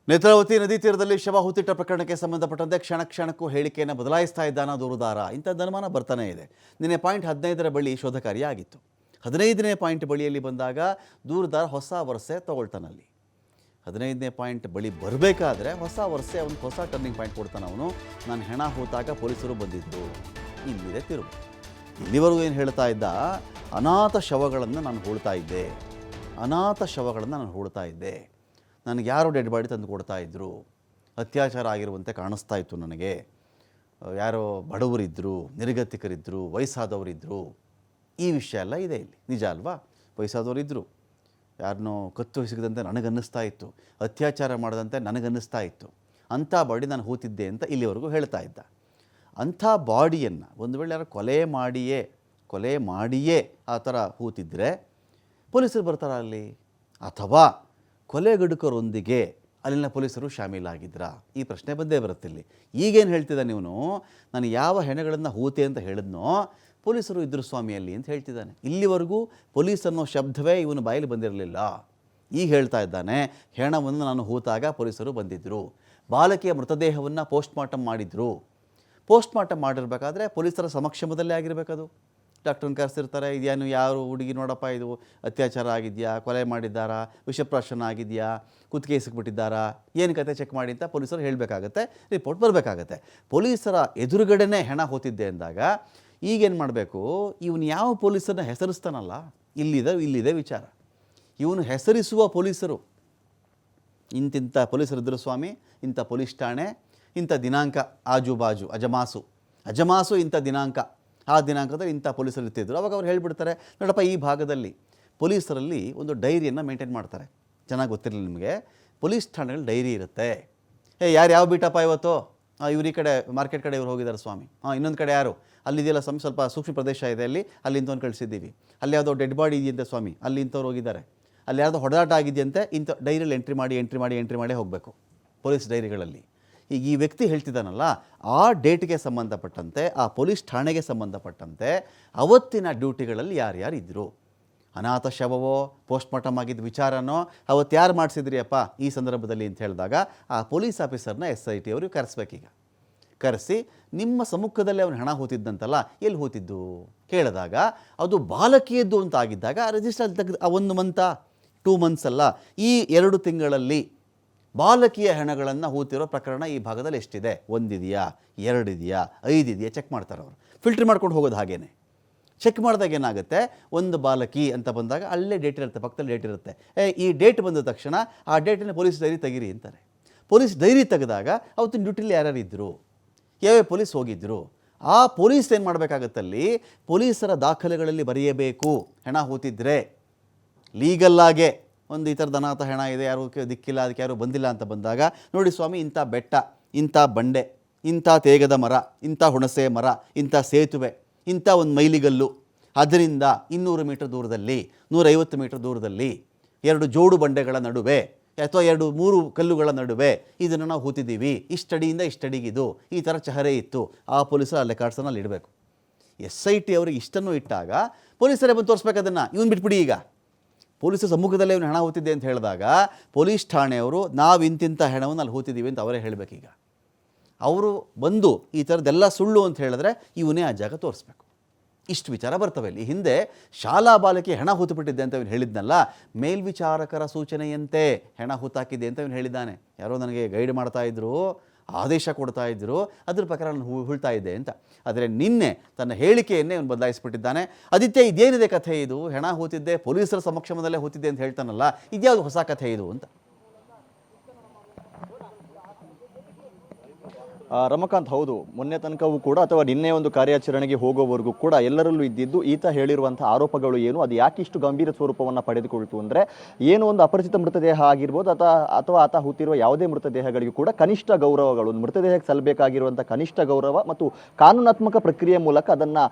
ನೇತ್ರಾವತಿ ನದಿ ತೀರದಲ್ಲಿ ಶವ ಹೂತಿಟ್ಟ ಪ್ರಕರಣಕ್ಕೆ ಸಂಬಂಧಪಟ್ಟಂತೆ ಕ್ಷಣ ಕ್ಷಣಕ್ಕೂ ಹೇಳಿಕೆಯನ್ನು ಬದಲಾಯಿಸ್ತಾ ಇದ್ದಾನ ದೂರುದಾರ. ಇಂಥದ್ದು ಅನುಮಾನ ಬರ್ತಾನೆ ಇದೆ. ನಿನ್ನೆ ಪಾಯಿಂಟ್ 15ರ ಬಳಿ ಶೋಧ ಕಾರ್ಯ ಆಗಿತ್ತು. 15ನೇ ಪಾಯಿಂಟ್ ಬಳಿಯಲ್ಲಿ ಬಂದಾಗ ದೂರುದಾರ ಹೊಸ ವರಸೆ ತಗೊಳ್ತಾನಲ್ಲಿ. 15ನೇ ಪಾಯಿಂಟ್ ಬಳಿ ಬರಬೇಕಾದ್ರೆ ಹೊಸ ವರಸೆ ಅವನು ಹೊಸ ಟರ್ನಿಂಗ್ ಪಾಯಿಂಟ್ ಕೊಡ್ತಾನೆ. ಅವನು ನಾನು ಹೆಣ ಹೂತಾಗ ಪೊಲೀಸರು ಬಂದಿದ್ದರು, ಇಲ್ಲಿದೆ ತಿರುವು. ಇಲ್ಲಿವರೆಗೂ ಏನು ಹೇಳ್ತಾ ಇದ್ದ, ಅನಾಥ ಶವಗಳನ್ನು ನಾನು ಹೂಳ್ತಾ ಇದ್ದೆ, ಅನಾಥ ಶವಗಳನ್ನು ನಾನು ಹೂಳ್ತಾ ಇದ್ದೆ, ನನಗೆ ಯಾರೋ ಡೆಡ್ ಬಾಡಿ ತಂದು ಕೊಡ್ತಾ ಇದ್ದರು, ಅತ್ಯಾಚಾರ ಆಗಿರುವಂತೆ ಕಾಣಿಸ್ತಾ ಇತ್ತು ನನಗೆ, ಯಾರೋ ಬಡವರಿದ್ದರು, ನಿರ್ಗತಿಕರಿದ್ದರು, ವಯಸ್ಸಾದವರಿದ್ದರು, ಈ ವಿಷಯ ಎಲ್ಲ ಇದೆ ಇಲ್ಲಿ. ನಿಜ ಅಲ್ವಾ? ವಯಸ್ಸಾದವರಿದ್ದರು, ಯಾರನ್ನೋ ಕತ್ತು ಸಿಗದಂತೆ ನನಗನ್ನಿಸ್ತಾ ಇತ್ತು, ಅತ್ಯಾಚಾರ ಮಾಡದಂತೆ ನನಗನ್ನಿಸ್ತಾ ಇತ್ತು, ಅಂಥ ಬಾಡಿ ನಾನು ಹೂತಿದ್ದೆ ಅಂತ ಇಲ್ಲಿವರೆಗೂ ಹೇಳ್ತಾ ಇದ್ದ. ಅಂಥ ಬಾಡಿಯನ್ನು ಒಂದು ವೇಳೆ ಯಾರು ಕೊಲೆ ಮಾಡಿಯೇ ಆ ಥರ ಹೂತಿದ್ರೆ ಪೊಲೀಸರು ಬರ್ತಾರ ಅಲ್ಲಿ, ಅಥವಾ ಕೊಲೆಗಡುಕರೊಂದಿಗೆ ಅಲ್ಲಿನ ಪೊಲೀಸರು ಶಾಮೀಲಾಗಿದ್ರಾ? ಈ ಪ್ರಶ್ನೆ ಬಂದೇ ಬರುತ್ತಿಲ್ಲಿ. ಈಗೇನು ಹೇಳ್ತಿದ್ದಾನೆ ಇವನು, ನಾನು ಯಾವ ಹೆಣಗಳನ್ನು ಹೂತೆ ಅಂತ ಹೇಳಿದ್ನೋ ಪೊಲೀಸರು ಇದ್ರು ಸ್ವಾಮಿಯಲ್ಲಿ ಅಂತ ಹೇಳ್ತಿದ್ದಾನೆ. ಇಲ್ಲಿವರೆಗೂ ಪೊಲೀಸ್ ಅನ್ನೋ ಶಬ್ದವೇ ಇವನು ಬಾಯಲ್ಲಿ ಬಂದಿರಲಿಲ್ಲ. ಈಗ ಹೇಳ್ತಾ ಇದ್ದಾನೆ, ಹೆಣವನ್ನು ನಾನು ಹೂತಾಗ ಪೊಲೀಸರು ಬಂದಿದ್ದರು, ಬಾಲಕಿಯ ಮೃತದೇಹವನ್ನು ಪೋಸ್ಟ್ಮಾರ್ಟಮ್ ಮಾಡಿದರು. ಪೋಸ್ಟ್ಮಾರ್ಟಮ್ ಮಾಡಿರಬೇಕಾದ್ರೆ ಪೊಲೀಸರ ಸಮಕ್ಷಮದಲ್ಲೇ ಆಗಿರಬೇಕದು. ಡಾಕ್ಟ್ರನ್ನ ಕರೆಸಿರ್ತಾರೆ, ಇದೇನು ಯಾರು ಹುಡುಗಿ ನೋಡಪ್ಪ, ಇದು ಅತ್ಯಾಚಾರ ಆಗಿದೆಯಾ, ಕೊಲೆ ಮಾಡಿದ್ದಾರಾ, ವಿಷಪ್ರಾಶನ ಆಗಿದೆಯಾ, ಕುತ್ತಿಗೆ ಸಿಕ್ಬಿಟ್ಟಿದ್ದಾರಾ, ಏನು ಕತೆ ಚೆಕ್ ಮಾಡಿ ಅಂತ ಪೊಲೀಸರು ಹೇಳಬೇಕಾಗತ್ತೆ, ರಿಪೋರ್ಟ್ ಬರಬೇಕಾಗತ್ತೆ. ಪೊಲೀಸರ ಎದುರುಗಡೆನೇ ಹೆಣ ಹೋತಿದ್ದೆ ಅಂದಾಗ ಈಗೇನು ಮಾಡಬೇಕು, ಇವನು ಯಾವ ಪೊಲೀಸರನ್ನ ಹೆಸರಿಸ್ತಾನಲ್ಲ, ಇಲ್ಲಿದೆ ವಿಚಾರ. ಇವನು ಹೆಸರಿಸುವ ಪೊಲೀಸರು, ಇಂತಿಂಥ ಪೊಲೀಸರಿದ್ದರು ಸ್ವಾಮಿ, ಇಂಥ ಪೊಲೀಸ್ ಠಾಣೆ, ಇಂಥ ದಿನಾಂಕ, ಆಜುಬಾಜು ಅಜಮಾಸು ಇಂಥ ದಿನಾಂಕ, ಆ ದಿನಾಂಕದಲ್ಲಿ ಇಂಥ ಪೊಲೀಸರು ಇರ್ತಿದ್ರು. ಅವಾಗ ಅವ್ರು ಹೇಳಿಬಿಡ್ತಾರೆ, ನೋಡಪ್ಪ ಈ ಭಾಗದಲ್ಲಿ ಪೊಲೀಸರಲ್ಲಿ ಒಂದು ಡೈರಿಯನ್ನು ಮೇಂಟೈನ್ ಮಾಡ್ತಾರೆ. ಚೆನ್ನಾಗಿ ಗೊತ್ತಿರಲಿಲ್ಲ ನಿಮಗೆ, ಪೊಲೀಸ್ ಠಾಣೆಗಳಲ್ಲಿ ಡೈರಿ ಇರುತ್ತೆ. ಯಾರು ಯಾವ ಬೀಟಪ್ಪ ಇವತ್ತು, ಇವ್ರ ಈ ಕಡೆ ಮಾರ್ಕೆಟ್ ಕಡೆ ಇವ್ರು ಹೋಗಿದ್ದಾರೆ ಸ್ವಾಮಿ, ಇನ್ನೊಂದು ಕಡೆ ಯಾರು ಅಲ್ಲಿದೆಯಲ್ಲ ಸ್ವಾಮಿ, ಸ್ವಲ್ಪ ಸೂಕ್ಷ್ಮ ಪ್ರದೇಶ ಇದೆ ಅಲ್ಲಿ ಇಂಥವ್ನು ಕಳಿಸಿದ್ದೀವಿ, ಅಲ್ಲಿ ಯಾವುದೋ ಡೆಡ್ ಬಾಡಿ ಇದೆಯಂತೆ ಸ್ವಾಮಿ, ಅಲ್ಲಿ ಇಂಥವ್ರು ಹೋಗಿದ್ದಾರೆ, ಅಲ್ಲಿ ಯಾವುದೋ ಹೊಡೆದಾಟ ಆಗಿದೆಯಂತೆ, ಇಂಥ ಡೈರಿಯಲ್ಲಿ ಎಂಟ್ರಿ ಮಾಡಿ ಹೋಗಬೇಕು ಪೊಲೀಸ್ ಡೈರಿಗಳಲ್ಲಿ. ಈಗ ಈ ವ್ಯಕ್ತಿ ಹೇಳ್ತಿದ್ದಾನಲ್ಲ, ಆ ಡೇಟ್ಗೆ ಸಂಬಂಧಪಟ್ಟಂತೆ, ಆ ಪೊಲೀಸ್ ಠಾಣೆಗೆ ಸಂಬಂಧಪಟ್ಟಂತೆ ಅವತ್ತಿನ ಡ್ಯೂಟಿಗಳಲ್ಲಿ ಯಾರ್ಯಾರು ಇದ್ದರು, ಅನಾಥ ಶವವೋ ಪೋಸ್ಟ್ಮಾರ್ಟಮ್ ಆಗಿದ್ದ ವಿಚಾರನೋ ಅವತ್ತು ಯಾರು ಮಾಡಿಸಿದ್ರಿ ಅಪ್ಪ ಈ ಸಂದರ್ಭದಲ್ಲಿ ಅಂತ ಹೇಳಿದಾಗ ಆ ಪೊಲೀಸ್ ಆಫೀಸರ್ನ SIT ಅವರು ಕರೆಸ್ಬೇಕೀಗ. ಕರೆಸಿ ನಿಮ್ಮ ಸಮ್ಮುಖದಲ್ಲೇ ಅವನು ಹೆಣ ಹೂತಿದ್ದಂತಲ್ಲ, ಎಲ್ಲಿ ಹೂತಿದ್ದು ಕೇಳಿದಾಗ ಅದು ಬಾಲಕಿಯದ್ದು ಅಂತ ಆಗಿದ್ದಾಗ ರಿಜಿಸ್ಟರ್ ತೆಗೆದು 1 ಮಂತ 2 ಮಂತ್ಸ್ ಅಲ್ಲ, ಈ 2 ತಿಂಗಳಲ್ಲಿ ಬಾಲಕಿಯ ಹೆಣಗಳನ್ನು ಹೂತಿರೋ ಪ್ರಕರಣ ಈ ಭಾಗದಲ್ಲಿ ಎಷ್ಟಿದೆ, 1 ಇದೆಯಾ, 2 ಇದೆಯಾ, 5 ಇದೆಯಾ ಚೆಕ್ ಮಾಡ್ತಾರೆ ಅವರು. ಫಿಲ್ಟ್ರ್ ಮಾಡ್ಕೊಂಡು ಹೋಗೋದು ಹಾಗೇನೆ. ಚೆಕ್ ಮಾಡಿದಾಗ ಏನಾಗುತ್ತೆ, ಒಂದು ಬಾಲಕಿ ಅಂತ ಬಂದಾಗ ಅಲ್ಲೇ ಡೇಟ್ ಇರುತ್ತೆ, ಪಕ್ಕದಲ್ಲಿ ಡೇಟ್ ಇರುತ್ತೆ. ಈ ಡೇಟ್ ಬಂದ ತಕ್ಷಣ ಆ ಡೇಟನ್ನು ಪೊಲೀಸ್ ಡೈರಿ ತೆಗೀರಿ ಅಂತಾರೆ. ಪೊಲೀಸ್ ಡೈರಿ ತೆಗೆದಾಗ ಅವತ್ತಿನ ಡ್ಯೂಟಿಲಿ ಯಾರ್ಯಾರು ಇದ್ದರು, ಯಾವ್ಯಾವ ಪೊಲೀಸ್ ಹೋಗಿದ್ದರು, ಆ ಪೊಲೀಸ್ ಏನು ಮಾಡಬೇಕಾಗತ್ತಲ್ಲಿ, ಪೊಲೀಸರ ದಾಖಲೆಗಳಲ್ಲಿ ಬರೆಯಬೇಕು. ಹೆಣ ಹೂತಿದ್ರೆ ಲೀಗಲ್ಲಾಗೆ ಒಂದು ಈ ಥರದ ಅನಾಥ ಹೆಣ ಇದೆ, ಯಾರು ದಿಕ್ಕಿಲ್ಲ, ಅದಕ್ಕೆ ಯಾರು ಬಂದಿಲ್ಲ ಅಂತ ಬಂದಾಗ, ನೋಡಿ ಸ್ವಾಮಿ ಇಂಥ ಬೆಟ್ಟ, ಇಂಥ ಬಂಡೆ, ಇಂಥ ತೇಗದ ಮರ, ಇಂಥ ಹುಣಸೆ ಮರ, ಇಂಥ ಸೇತುವೆ, ಇಂಥ ಒಂದು ಮೈಲಿಗಲ್ಲು, ಅದರಿಂದ 200 ಮೀಟರ್ ದೂರದಲ್ಲಿ, 150 ಮೀಟರ್ ದೂರದಲ್ಲಿ 2 ಜೋಡು ಬಂಡೆಗಳ ನಡುವೆ ಅಥವಾ 2-3 ಕಲ್ಲುಗಳ ನಡುವೆ ಇದನ್ನು ನಾವು ಹೂತಿದ್ದೀವಿ, ಇಷ್ಟಡಿಯಿಂದ ಇಷ್ಟಡಿಗಿದು, ಈ ಥರ ಚಹರೆ ಇತ್ತು. ಆ ಪೊಲೀಸರು ಆ ರೆಕಾರ್ಡ್ಸನ್ನು ಅಲ್ಲಿ ಇಡಬೇಕು. SIT ಅವರಿಗೆ ಇಷ್ಟನ್ನು ಇಟ್ಟಾಗ ಪೊಲೀಸರೇ ಬಂದು ತೋರಿಸ್ಬೇಕು ಅದನ್ನು. ಇವನು ಬಿಟ್ಬಿಡಿ, ಈಗ ಪೊಲೀಸರ ಸಮ್ಮುಖದಲ್ಲೇ ಇವನು ಹೆಣ ಹೂತಿದ್ದೆ ಅಂತ ಹೇಳಿದಾಗ ಪೊಲೀಸ್ ಠಾಣೆಯವರು ನಾವು ಇಂತಿಂಥ ಹೆಣವನ್ನು ಅಲ್ಲಿ ಹೂತಿದ್ದೀವಿ ಅಂತ ಅವರೇ ಹೇಳಬೇಕೀಗ. ಅವರು ಬಂದು ಈ ಥರದ್ದೆಲ್ಲ ಸುಳ್ಳು ಅಂತ ಹೇಳಿದ್ರೆ ಇವನೇ ಆ ಜಾಗ ತೋರಿಸ್ಬೇಕು. ಇಷ್ಟು ವಿಚಾರ ಬರ್ತವೆ ಇಲ್ಲಿ. ಹಿಂದೆ ಶಾಲಾ ಬಾಲಕಿ ಹೆಣ ಹೂತುಬಿಟ್ಟಿದ್ದೆ ಅಂತ ಇವನು ಹೇಳಿದ್ನಲ್ಲ, ಮೇಲ್ವಿಚಾರಕರ ಸೂಚನೆಯಂತೆ ಹೆಣ ಹೂತಾಕಿದೆ ಅಂತ ಇವನು ಹೇಳಿದ್ದಾನೆ. ಯಾರೋ ನನಗೆ ಗೈಡ್ ಮಾಡ್ತಾಯಿದ್ರು, ಆದೇಶ ಕೊಡ್ತಾಯಿದ್ರು, ಅದ್ರ ಪ್ರಕಾರ ನಾನು ಹೂಳ್ತಾ ಇದ್ದೆ ಅಂತ. ಆದರೆ ನಿನ್ನೆ ತನ್ನ ಹೇಳಿಕೆಯನ್ನೇ ಇವನು ಬದಲಾಯಿಸಿಬಿಟ್ಟಿದ್ದಾನೆ. ಆದಿತ್ಯ, ಇದೇನಿದೆ ಕಥೆ ಇದು, ಹೆಣ ಹೂತಿದ್ದೆ ಪೊಲೀಸರ ಸಮಕ್ಷಮದಲ್ಲೇ ಹೂತಿದ್ದೆ ಅಂತ ಹೇಳ್ತಾನಲ್ಲ, ಇದ್ಯಾವುದು ಹೊಸ ಕಥೆ ಇದು ಅಂತ. ರಮಕಾಂತ್, ಹೌದು, ಮೊನ್ನೆ ತನಕವೂ ಕೂಡ ಅಥವಾ ನಿನ್ನೆ ಒಂದು ಕಾರ್ಯಾಚರಣೆಗೆ ಹೋಗೋವರೆಗೂ ಕೂಡ ಎಲ್ಲರಲ್ಲೂ ಇದ್ದಿದ್ದು ಈತ ಹೇಳಿರುವಂಥ ಆರೋಪಗಳು ಏನು, ಅದು ಯಾಕೆ ಇಷ್ಟು ಗಂಭೀರ ಸ್ವರೂಪವನ್ನು ಪಡೆದುಕೊಳ್ತು ಅಂದರೆ, ಏನು ಒಂದು ಅಪರಿಚಿತ ಮೃತದೇಹ ಆಗಿರ್ಬೋದು ಅಥವಾ ಆತ ಹೂತಿರುವ ಯಾವುದೇ ಮೃತದೇಹಗಳಿಗೂ ಕೂಡ ಕನಿಷ್ಠ ಗೌರವಗಳು, ಒಂದು ಮೃತದೇಹಕ್ಕೆ ಸಲ್ಲಬೇಕಾಗಿರುವಂಥ ಕನಿಷ್ಠ ಗೌರವ ಮತ್ತು ಕಾನೂನಾತ್ಮಕ ಪ್ರಕ್ರಿಯೆ ಮೂಲಕ ಅದನ್ನು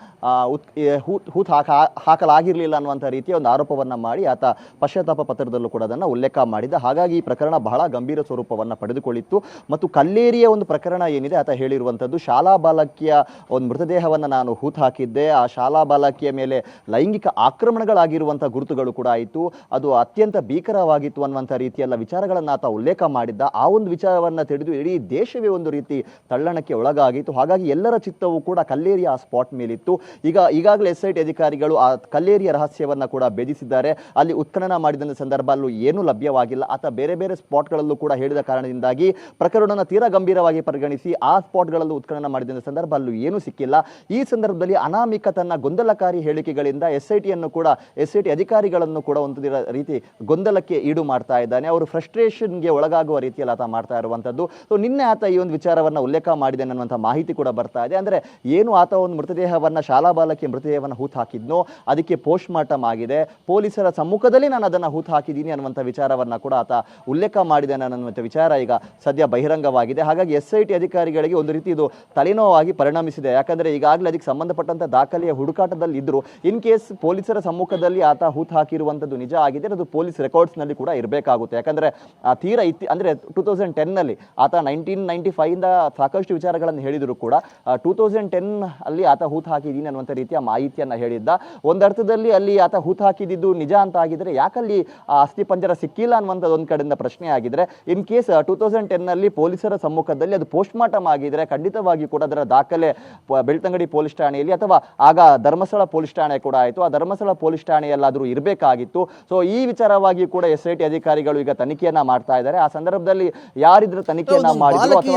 ಹಾಕಲಾಗಿರಲಿಲ್ಲ ಅನ್ನುವಂಥ ರೀತಿಯ ಒಂದು ಆರೋಪವನ್ನು ಮಾಡಿ ಆತ ಪಶ್ಚಾತ್ತಾಪ ಪತ್ರದಲ್ಲೂ ಕೂಡ ಅದನ್ನು ಉಲ್ಲೇಖ ಮಾಡಿದ. ಹಾಗಾಗಿ ಈ ಪ್ರಕರಣ ಬಹಳ ಗಂಭೀರ ಸ್ವರೂಪವನ್ನು ಪಡೆದುಕೊಳ್ಳಿತ್ತು. ಮತ್ತು ಕಲ್ಲೇರಿಯ ಒಂದು ಪ್ರಕರಣ ಏನಿದೆ ಆತ ಹೇಳಿರುವಂಥದ್ದು, ಶಾಲಾ ಬಾಲಕಿಯ ಒಂದು ಮೃತದೇಹವನ್ನು ನಾನು ಹೂತು ಹಾಕಿದ್ದೆ, ಆ ಶಾಲಾ ಬಾಲಕಿಯ ಮೇಲೆ ಲೈಂಗಿಕ ಆಕ್ರಮಣಗಳಾಗಿರುವಂಥ ಗುರುತುಗಳು ಕೂಡ ಆಯಿತು, ಅದು ಅತ್ಯಂತ ಭೀಕರವಾಗಿತ್ತು ಅನ್ನುವಂಥ ರೀತಿಯೆಲ್ಲ ವಿಚಾರಗಳನ್ನು ಆತ ಉಲ್ಲೇಖ ಮಾಡಿದ್ದ. ಆ ಒಂದು ವಿಚಾರವನ್ನು ತಿಳಿದು ಇಡೀ ದೇಶವೇ ಒಂದು ರೀತಿ ತಳ್ಳಣಕ್ಕೆ ಒಳಗಾಗಿತ್ತು. ಹಾಗಾಗಿ ಎಲ್ಲರ ಚಿತ್ತವೂ ಕೂಡ ಕಲ್ಲೇರಿಯ ಆ ಸ್ಪಾಟ್ ಮೇಲಿತ್ತು. ಈಗಾಗಲೇ SIT ಅಧಿಕಾರಿಗಳು ಆ ಕಲ್ಲೇರಿಯ ರಹಸ್ಯವನ್ನು ಕೂಡ ಭೇದಿಸಿದ್ದಾರೆ. ಅಲ್ಲಿ ಉತ್ಖನನ ಮಾಡಿದ ಸಂದರ್ಭ ಅಲ್ಲೂ ಏನೂ ಲಭ್ಯವಾಗಿಲ್ಲ. ಆತ ಬೇರೆ ಬೇರೆ ಸ್ಪಾಟ್ಗಳಲ್ಲೂ ಕೂಡ ಹೇಳಿದ ಕಾರಣದಿಂದಾಗಿ ಪ್ರಕರಣವನ್ನು ತೀರಾ ಗಂಭೀರವಾಗಿ ಪರಿಗಣಿಸಿ ಆ ಸ್ಪಾಟ್ಗಳಲ್ಲೂ ಉತ್ಖನನ ಮಾಡಿದ ಸಂದರ್ಭ ಅಲ್ಲೂ ಏನೂ ಸಿಕ್ಕಿಲ್ಲ. ಈ ಸಂದರ್ಭದಲ್ಲಿ ಅನಾಮಿಕ ತನ್ನ ಗೊಂದಲಕಾರಿ ಹೇಳಿಕೆಗಳಿಂದ SIT ಅಧಿಕಾರಿಗಳನ್ನು ಕೂಡ ಒಂದು ರೀತಿ ಗೊಂದಲಕ್ಕೆ ಈಡು ಮಾಡ್ತಾ ಇದ್ದಾನೆ. ಅವರು ಫ್ರಸ್ಟ್ರೇಷನ್ಗೆ ಒಳಗಾಗುವ ರೀತಿಯಲ್ಲಿ ಆತ ಮಾಡ್ತಾ ಇರುವಂಥದ್ದು. ಸೊ ನಿನ್ನೆ ಆತ ಈ ಒಂದು ವಿಚಾರವನ್ನು ಉಲ್ಲೇಖ ಮಾಡಿದೆ ಅನ್ನುವಂಥ ಮಾಹಿತಿ ಕೂಡ ಬರ್ತಾ ಇದೆ. ಅಂದರೆ ಏನು ಆತ ಒಂದು ಮೃತದೇಹವನ್ನು, ಶಾಲಾ ಬಾಲಕಿಯ ಮೃತದೇಹವನ್ನು ಹೂತು ಹಾಕಿದ್ನೋ ಅದಕ್ಕೆ ಪೋಸ್ಟ್ ಮಾರ್ಟಮ್ ಆಗಿದೆ, ಪೊಲೀಸರ ಸಮ್ಮುಖದಲ್ಲಿ ನಾನು ಅದನ್ನು ಹೂತು ಹಾಕಿದ್ದೀನಿ ಅನ್ನುವಂಥ ವಿಚಾರವನ್ನು ಕೂಡ ಆತ ಉಲ್ಲೇಖ ಮಾಡಿದ್ದಾನೆ ಅನ್ನುವಂಥ ವಿಚಾರ ಈಗ ಸದ್ಯ ಬಹಿರಂಗವಾಗಿದೆ. ಹಾಗಾಗಿ SIT ಅಧಿಕಾರಿಗಳಿಗೆ ಒಂದು ರೀತಿ ಇದು ತಲೆನೋವಾಗಿ ಪರಿಣಮಿಸಿದೆ. ಯಾಕಂದರೆ ಈಗಾಗಲೇ ಅದಕ್ಕೆ ಸಂಬಂಧಪಟ್ಟಂಥ ದಾಖಲೆಯ ಹುಡುಕಾಟದಲ್ಲಿ ಇದ್ದರು. ಇನ್ ಕೇಸ್ ಪೊಲೀಸರ ಸಮ್ಮುಖದಲ್ಲಿ ಆತ ಹೂತು ಹಾಕಿರುವಂಥದ್ದು ನಿಜ ಆಗಿದೆ, ಅದು ಪೊಲೀಸ್ ರೆಕಾರ್ಡ್ಸ್ನಲ್ಲಿ ಕೂಡ ಇರಬೇಕಾಗುತ್ತೆ. ಯಾಕಂದರೆ ತೀರಾ ಅಂದರೆ 2010ನಲ್ಲಿ ಆತ 1995 ಸಾಕಷ್ಟು ವಿಚಾರಗಳನ್ನು ಹೇಳಿದರೂ ಕೂಡ 2010 ಅಲ್ಲಿ ಆತ ಹೂತು ಹಾಕಿದ್ದೀನಿ ಅನ್ನುವಂಥ ರೀತಿಯ ಮಾಹಿತಿಯನ್ನು ಹೇಳಿದ್ದ. ಒಂದರ್ಥದಲ್ಲಿ ಅಲ್ಲಿ ಆತ ಹೂತು ಹಾಕಿದ್ದು ನಿಜ ಅಂತ ಆಗಿದ್ರೆ ಯಾಕಲ್ಲಿ ಅಸ್ಥಿಪಂಜರ ಸಿಕ್ಕಿಲ್ಲ ಅನ್ನುವಂಥದ್ದು ಒಂದು ಕಡೆಯಿಂದ ಪ್ರಶ್ನೆ ಆಗಿದ್ರೆ, ಇನ್ ಕೇಸ್ 2010ನಲ್ಲಿ ಪೊಲೀಸರ ಸಮ್ಮುಖದಲ್ಲಿ ಅದು ಪೋಸ್ಟ್ ಮಾರ್ಟಮ್ ಆಗಿದ್ರೆ ಖಂಡಿತವಾಗಿ ಕೂಡ ಅದರ ದಾಖಲೆ ಬೆಳ್ತಂಗಡಿ ಪೊಲೀಸ್ ಠಾಣೆಯಲ್ಲಿ ಅಥವಾ ಆಗ ಧರ್ಮಸ್ಥಳ ಪೊಲೀಸ್ ಠಾಣೆ ಕೂಡ ಆಯಿತು, ಆ ಧರ್ಮಸ್ಥಳ ಪೊಲೀಸ್ ಠಾಣೆಯಲ್ಲಾದರೂ ಇರಬೇಕಾಗಿತ್ತು. ಸೊ ಈ ವಿಚಾರವಾಗಿ ಕೂಡ SIT ಅಧಿಕಾರಿಗಳು ಈಗ ತನಿಖೆಯನ್ನ ಮಾಡ್ತಾ ಇದ್ದಾರೆ. ಆ ಸಂದರ್ಭದಲ್ಲಿ ಯಾರಿದ್ರ ತನಿಖೆಯನ್ನ ಮಾಡಿದ್ರು ಅಥವಾ